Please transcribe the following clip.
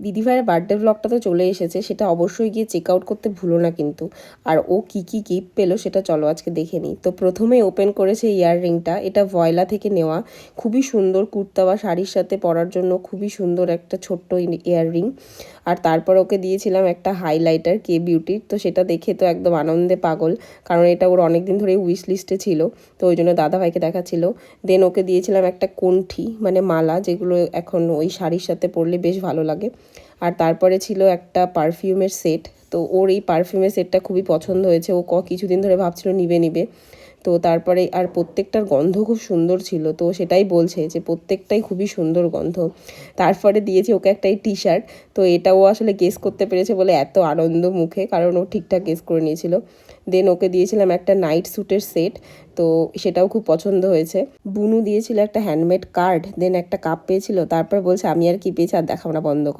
দিদিভাইয়ের বার্থডে ব্লগটা তো চলে এসেছে, সেটা অবশ্যই গিয়ে চেক আউট করতে ভুলো না কিন্তু। আর ও কি কি গিফট পেলো সেটা চলো আজকে দেখে নিই। তো প্রথমেই ওপেন করেছে ইয়াররিংটা, এটা ভয়লা থেকে নেওয়া, খুবই সুন্দর কুর্তা বা শাড়ির সাথে পরার জন্য খুবই সুন্দর একটা ছোট্ট ইয়াররিং। আর তারপর ওকে দিয়েছিলাম একটা হাইলাইটার কে বিউটির, তো সেটা দেখে তো একদম আনন্দে পাগল, কারণ এটা ওর অনেক দিন ধরেই উইশ লিস্টে ছিল, তো ওই জন্য দাদাভাইকে দেখাচ্ছিল। দেন ওকে দিয়েছিলাম একটা কণ্ঠি মানে মালা, যেগুলো এখন ওই শাড়ির সাথে পরলে বেশ ভালো লাগে। আর তারপরে ছিল একটা পারফিউমের সেট, তো ওর এই পারফিউমের সেটটা খুবই পছন্দ হয়েছে, ও কিছুদিন ধরে ভাবছিল নিবে। তো তারপরে আর প্রত্যেকটার গন্ধ খুব সুন্দর ছিল, তো সেটাই বলছে যে প্রত্যেকটাই খুবই সুন্দর গন্ধ। তারপরে দিয়েছি ওকে একটা এই টি শার্ট, তো এটাও আসলে গেস করতে পেরেছে বলে এত আনন্দ মুখে, কারণ ও ঠিকঠাক গেস করে নিয়েছিল। দেন ওকে দিয়েছিলাম একটা নাইট স্যুটের সেট, তো সেটাও খুব পছন্দ হয়েছে। বুনু দিয়েছিল একটা হ্যান্ডমেড কার্ড, দেন একটা কাপ পেয়েছিল, তারপর বলছে আমি আর কি পেয়েছি আর দেখাবো না, বন্ধ কর।